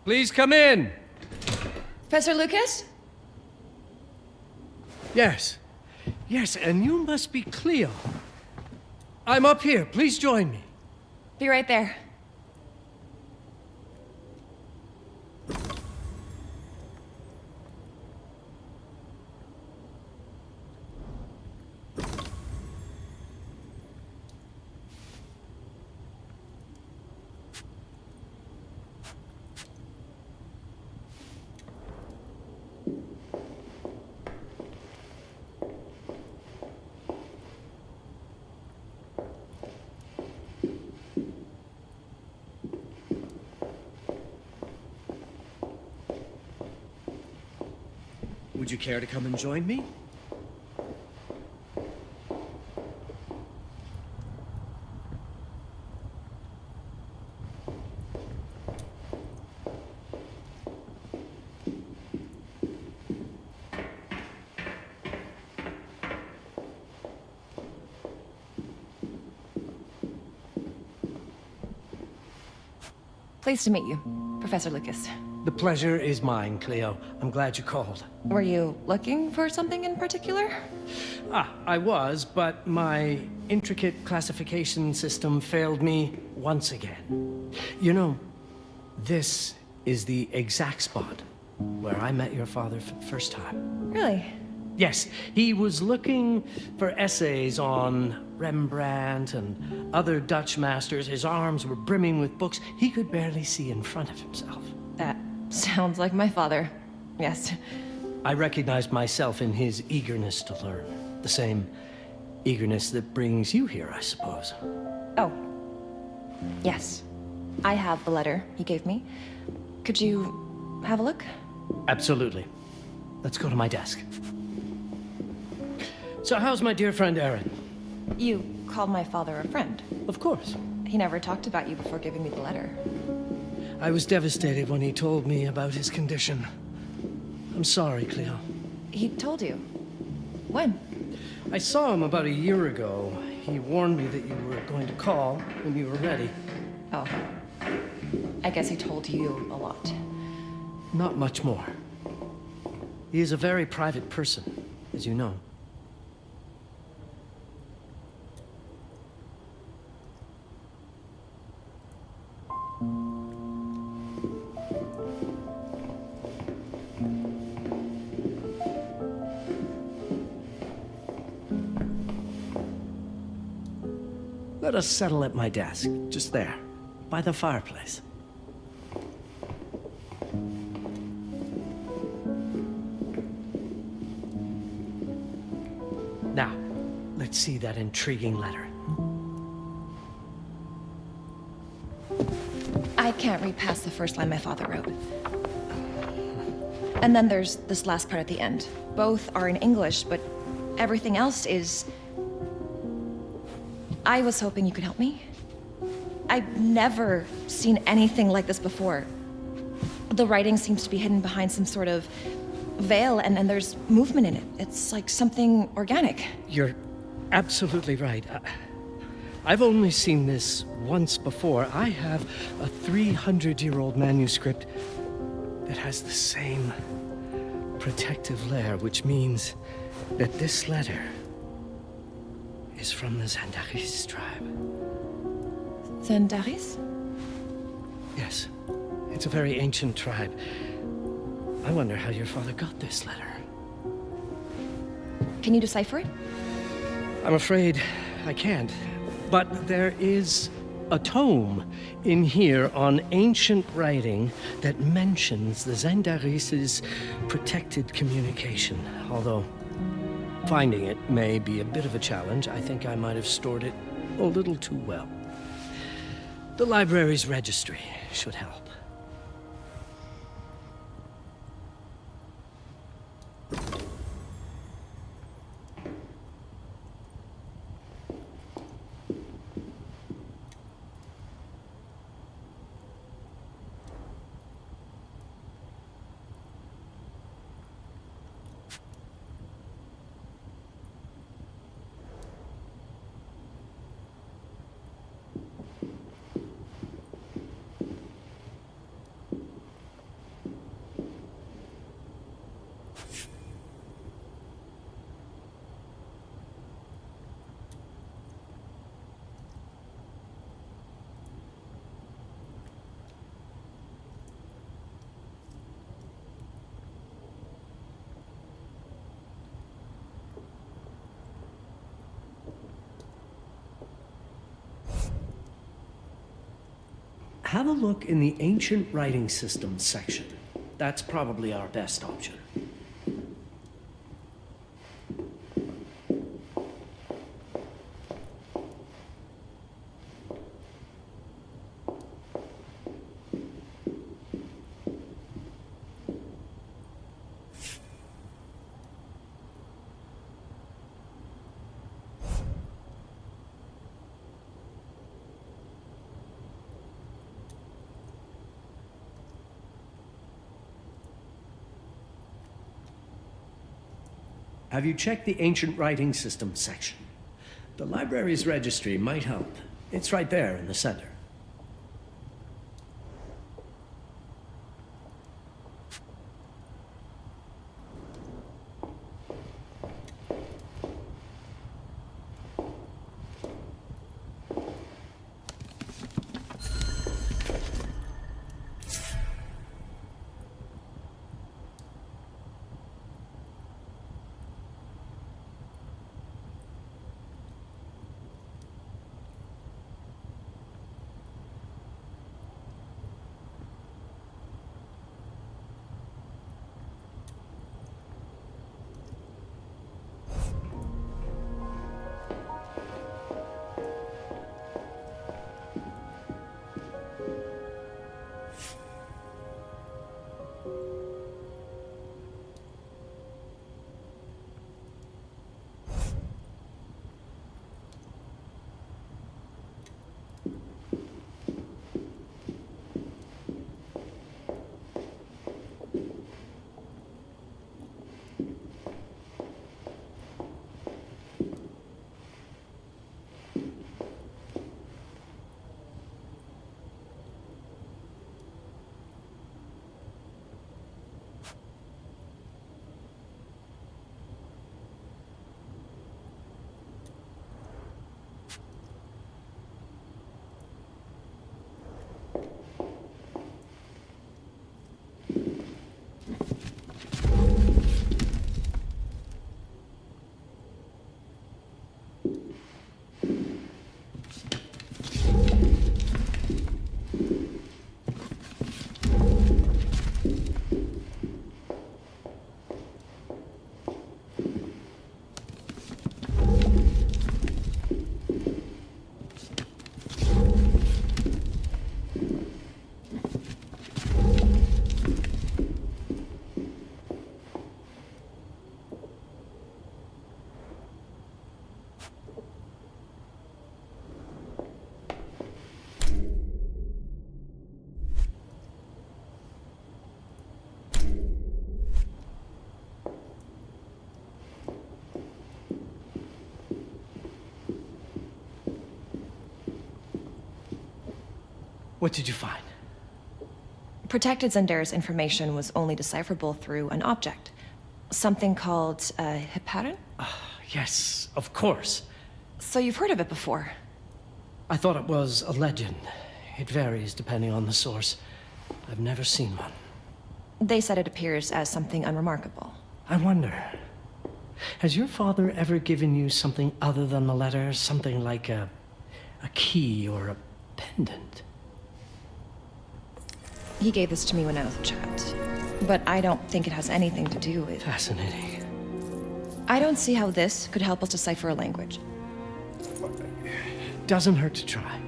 Please come in. Professor Lucas? Yes. Yes, and you must be Cleo. I'm up here. Please join me. Be right there. Would you care to come and join me? Pleased to meet you, Professor Lucas. The pleasure is mine, Cleo. I'm glad you called. Were you looking for something in particular? I was, but my intricate classification system failed me once again. You know, this is the exact spot where I met your father for the first time. Really? Yes, he was looking for essays on Rembrandt and other Dutch masters. His arms were brimming with books. He could barely see in front of himself. That sounds like my father. Yes. I recognized myself in his eagerness to learn. The same eagerness that brings you here, I suppose. Oh. Yes. I have the letter he gave me. Could you have a look? Absolutely. Let's go to my desk. So how's my dear friend Aaron? You called my father a friend. Of course. He never talked about you before giving me the letter. I was devastated when he told me about his condition. I'm sorry, Cleo. He told you? When? I saw him about a year ago. He warned me that you were going to call when you were ready. Oh. I guess he told you a lot. Not much more. He is a very private person, as you know. Let us settle at my desk, just there, by the fireplace. Now, let's see that intriguing letter. I can't read past the first line my father wrote. And then there's this last part at the end. Both are in English, but everything else is... I was hoping you could help me. I've never seen anything like this before. The writing seems to be hidden behind some sort of veil, and there's movement in it. It's like something organic. You're absolutely right. I've only seen this once before. I have a 300-year-old manuscript that has the same protective layer, which means that this letter is from the Zandaris tribe. Zandaris? Yes. It's a very ancient tribe. I wonder how your father got this letter. Can you decipher it? I'm afraid I can't. But there is a tome in here on ancient writing that mentions the Zandaris' protected communication. Although finding it may be a bit of a challenge. I think I might have stored it a little too well. The library's registry should help. Have a look in the Ancient Writing Systems section. That's probably our best option. Have you checked the Ancient Writing Systems section? The library's registry might help. It's right there in the center. What did you find? Protected Zendara's information was only decipherable through an object. Something called a heparin? Yes, of course. So you've heard of it before? I thought it was a legend. It varies depending on the source. I've never seen one. They said it appears as something unremarkable. I wonder, has your father ever given you something other than the letter? Something like a key or a pendant? He gave this to me when I was a child. But I don't think it has anything to do with... Fascinating. I don't see how this could help us decipher a language. Doesn't hurt to try.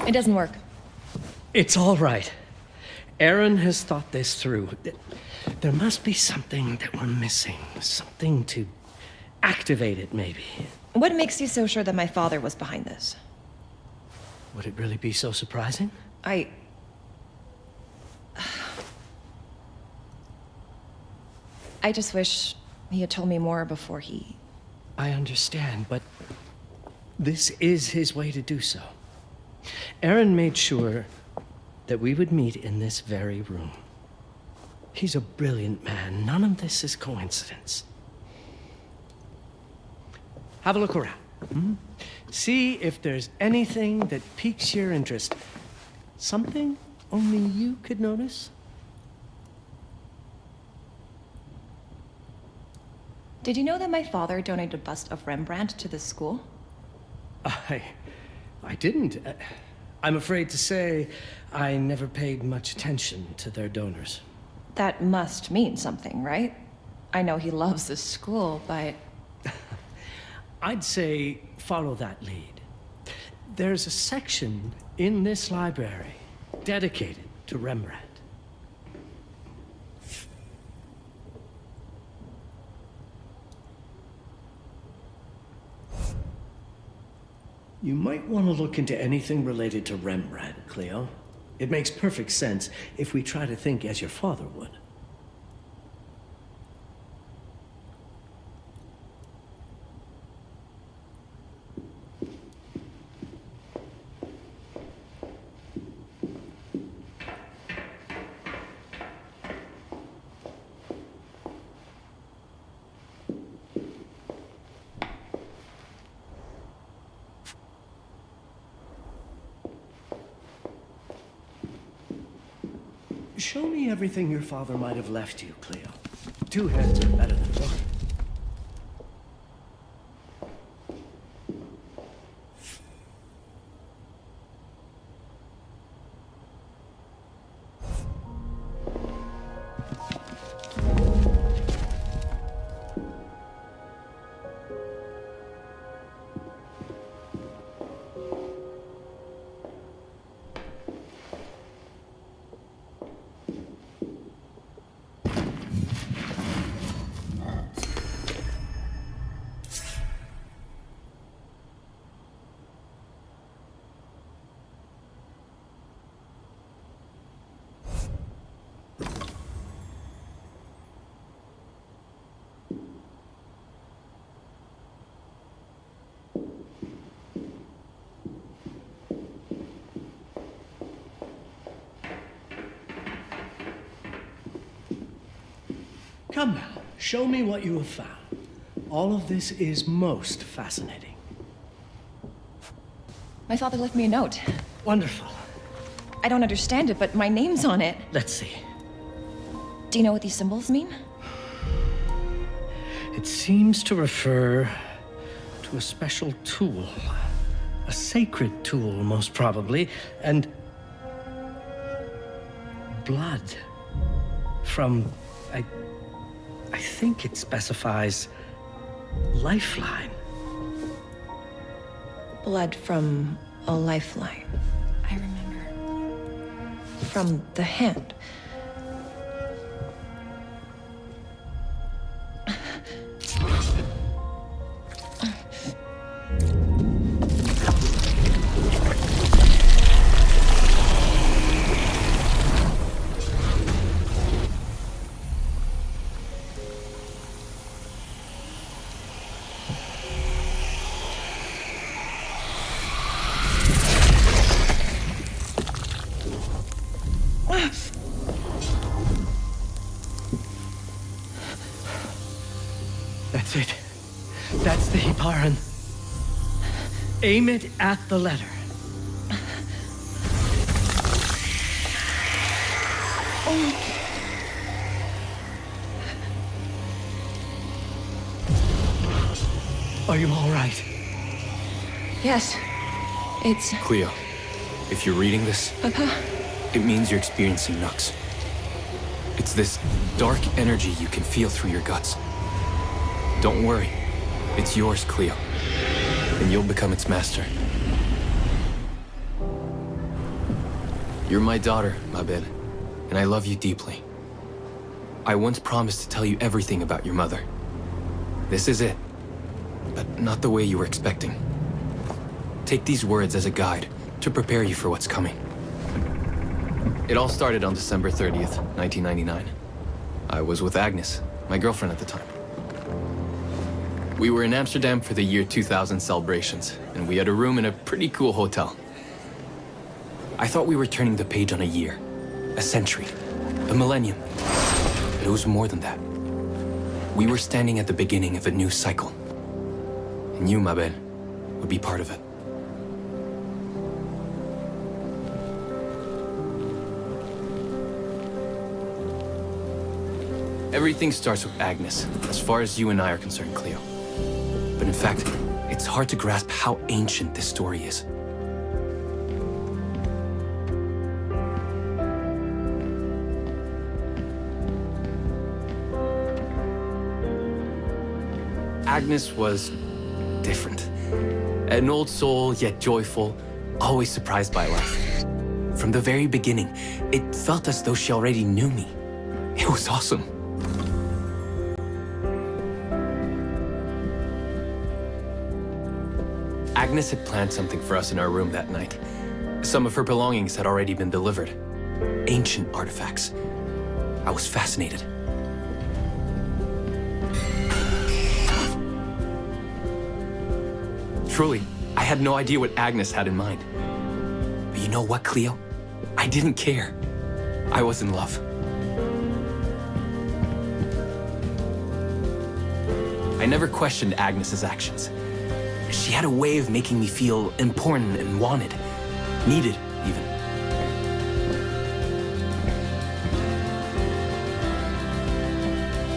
It doesn't work. It's all right. Aaron has thought this through. There must be something that we're missing. Something to activate it, maybe. What makes you so sure that my father was behind this? Would it really be so surprising? I just wish he had told me more before he... I understand, but this is his way to do so. Aaron made sure that we would meet in this very room. He's a brilliant man. None of this is coincidence. Have a look around. See if there's anything that piques your interest. Something only you could notice? Did you know that my father donated a bust of Rembrandt to this school? I didn't. I'm afraid to say I never paid much attention to their donors. That must mean something, right? I know he loves this school, but... I'd say follow that lead. There's a section in this library dedicated to Rembrandt. You might want to look into anything related to Rembrandt, Cleo. It makes perfect sense if we try to think as your father would. Show me everything your father might have left you, Cleo. Two heads are better than one. Come now, show me what you have found. All of this is most fascinating. My father left me a note. Wonderful. I don't understand it, but my name's on it. Let's see. Do you know what these symbols mean? It seems to refer to a special tool. A sacred tool, most probably, and blood from, I think it specifies lifeline. Blood from a lifeline. I remember. From the hand. That's it. That's the Hiparan. Aim it at the letter. Are you all right? Yes. It's... Cleo, if you're reading this, Papa? it means you're experiencing Nux. It's this dark energy you can feel through your guts. Don't worry. It's yours, Cleo. And you'll become its master. You're my daughter, Mabel, and I love you deeply. I once promised to tell you everything about your mother. This is it, but not the way you were expecting. Take these words as a guide to prepare you for what's coming. It all started on December 30th, 1999. I was with Agnes, my girlfriend at the time. We were in Amsterdam for the year 2000 celebrations, and we had a room in a pretty cool hotel. I thought we were turning the page on a year, a century, a millennium. But it was more than that. We were standing at the beginning of a new cycle. And you, my bed, would be part of it. Everything starts with Agnes, as far as you and I are concerned, Cleo. But in fact, it's hard to grasp how ancient this story is. Agnes was different. An old soul, yet joyful, always surprised by life. From the very beginning, it felt as though she already knew me. It was awesome. Agnes had planned something for us in our room that night. Some of her belongings had already been delivered. Ancient artifacts. I was fascinated. Truly, I had no idea what Agnes had in mind. But you know what, Cleo? I didn't care. I was in love. I never questioned Agnes's actions. She had a way of making me feel important and wanted. Needed, even.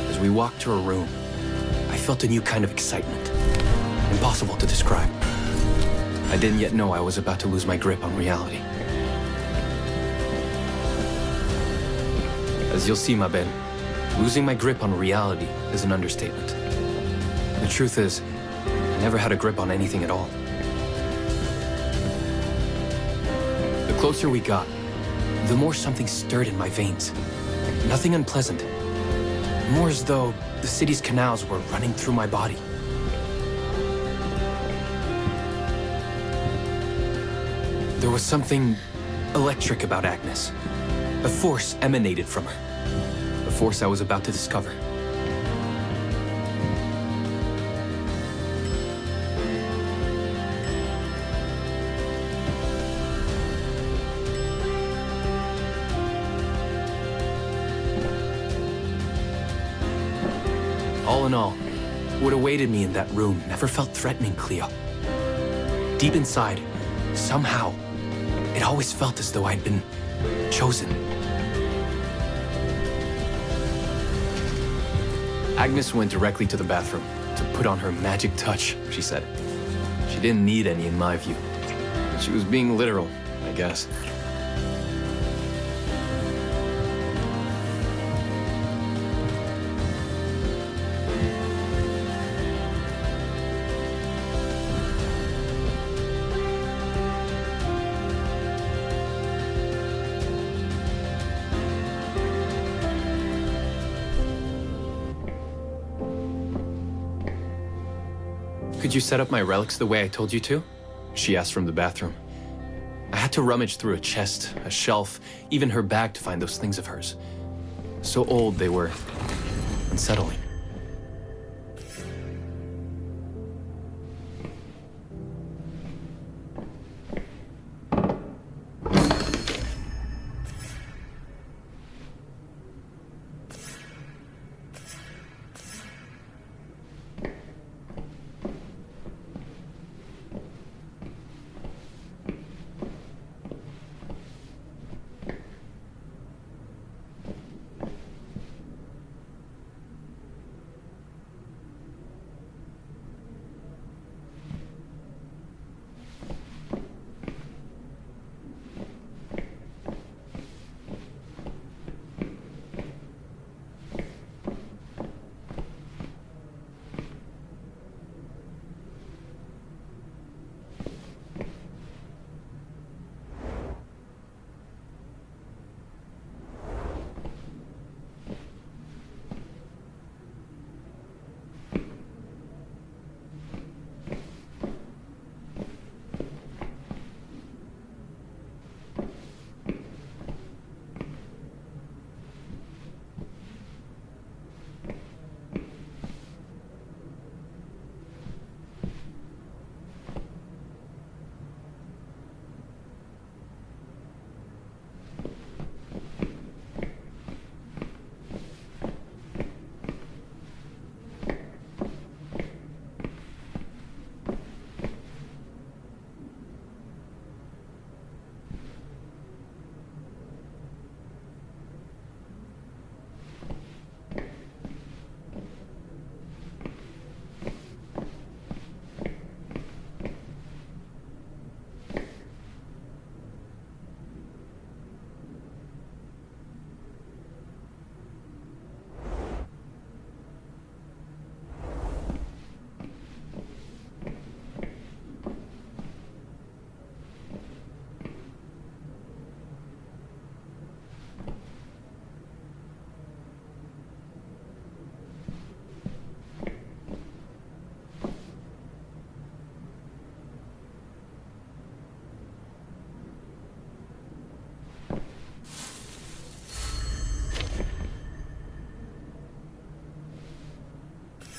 As we walked to her room, I felt a new kind of excitement. Impossible to describe. I didn't yet know I was about to lose my grip on reality. As you'll see, my Ben, losing my grip on reality is an understatement. The truth is, I never had a grip on anything at all. The closer we got, the more something stirred in my veins. Nothing unpleasant. More as though the city's canals were running through my body. There was something electric about Agnes. A force emanated from her. A force I was about to discover. All in all, what awaited me in that room never felt threatening, Cleo. Deep inside, somehow, it always felt as though I'd been chosen. Agnes went directly to the bathroom to put on her magic touch, she said. She didn't need any, in my view. She was being literal, I guess. Could you set up my relics the way I told you to? She asked from the bathroom. I had to rummage through a chest, a shelf, even her bag to find those things of hers. So old they were. Unsettling.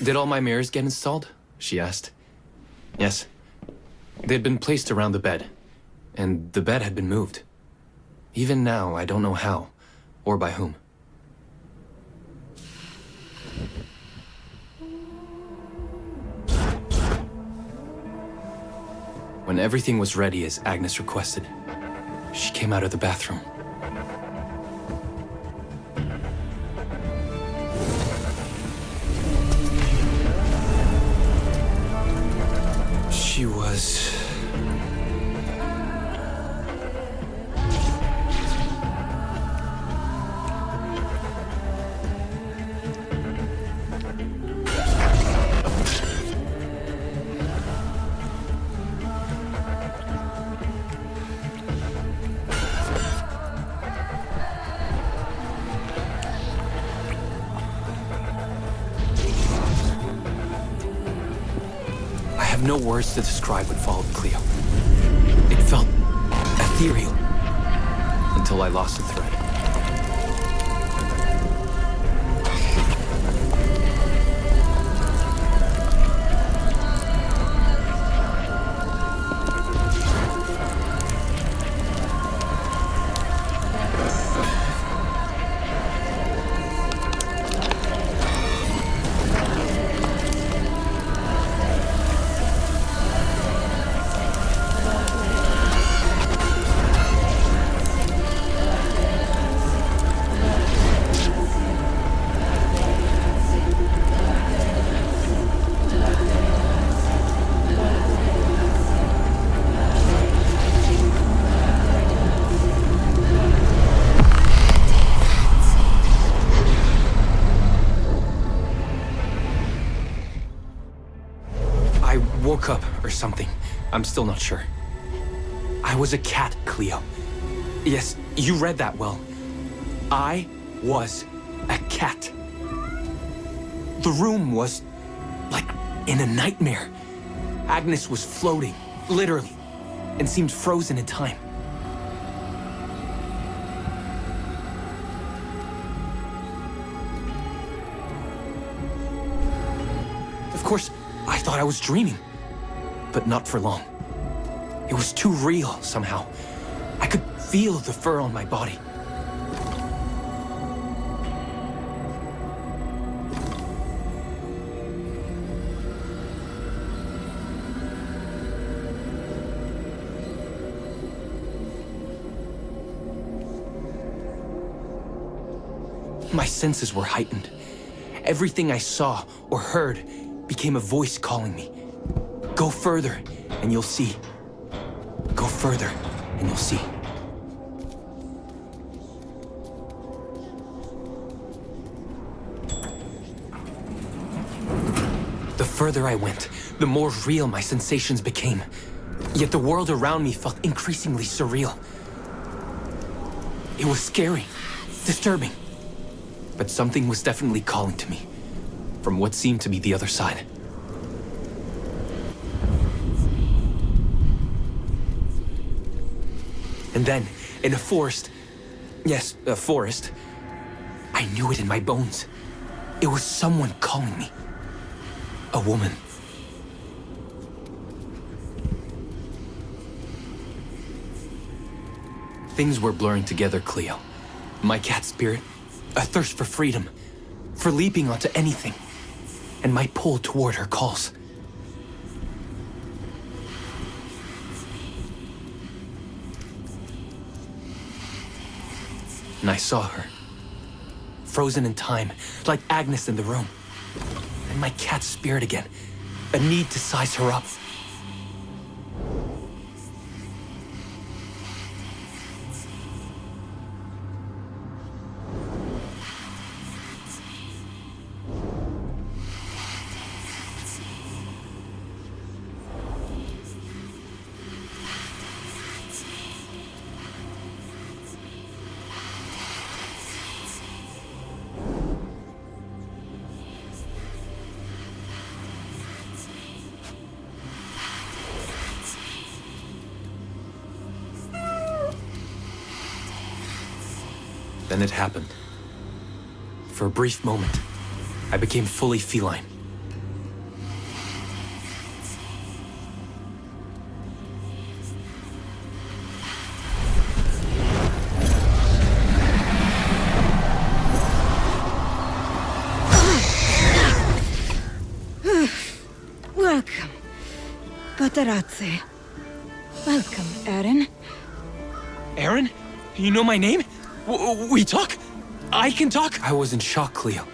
Did all my mirrors get installed? She asked. Yes. They'd been placed around the bed, and the bed had been moved. Even now, I don't know how, or by whom. When everything was ready as Agnes requested, she came out of the bathroom. She was... No words to describe what followed, Cleo. It felt ethereal until I lost the thread. Woke up or something. I'm still not sure. I was a cat, Cleo. Yes, you read that well. I was a cat. The room was like in a nightmare. Agnes was floating, literally, and seemed frozen in time. Of course, I thought I was dreaming. But not for long. It was too real, somehow. I could feel the fur on my body. My senses were heightened. Everything I saw or heard became a voice calling me. Go further, and you'll see. Go further, and you'll see. The further I went, the more real my sensations became. Yet the world around me felt increasingly surreal. It was scary, disturbing. But something was definitely calling to me, from what seemed to be the other side. And then, in a forest, yes, a forest, I knew it in my bones. It was someone calling me. A woman. Things were blurring together, Cleo. My cat spirit, a thirst for freedom, for leaping onto anything, and my pull toward her calls. And I saw her, frozen in time, like Agnes in the room. And my cat's spirit again, a need to size her up. Then it happened. For a brief moment, I became fully feline, Paparazzi. Welcome, Aaron. Aaron? You know my name? We talk? I can talk? I was in shock, Cleo.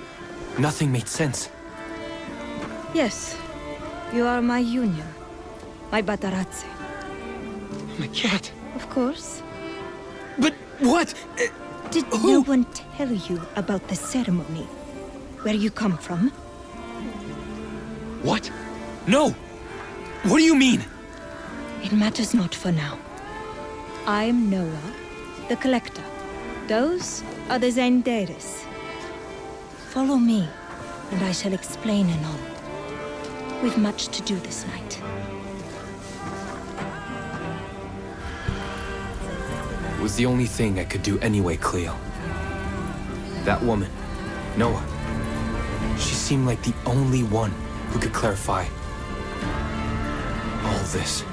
Nothing made sense. Yes, you are my union. My Paparazzi. My cat. Of course. But what? Did no one tell you about the ceremony? Where you come from? What? No! What do you mean? It matters not for now. I'm Noah, the Collector. Those are the Zendaris. Follow me, and I shall explain anon. We've much to do this night. It was the only thing I could do anyway, Cleo. That woman, Noah, she seemed like the only one who could clarify all this.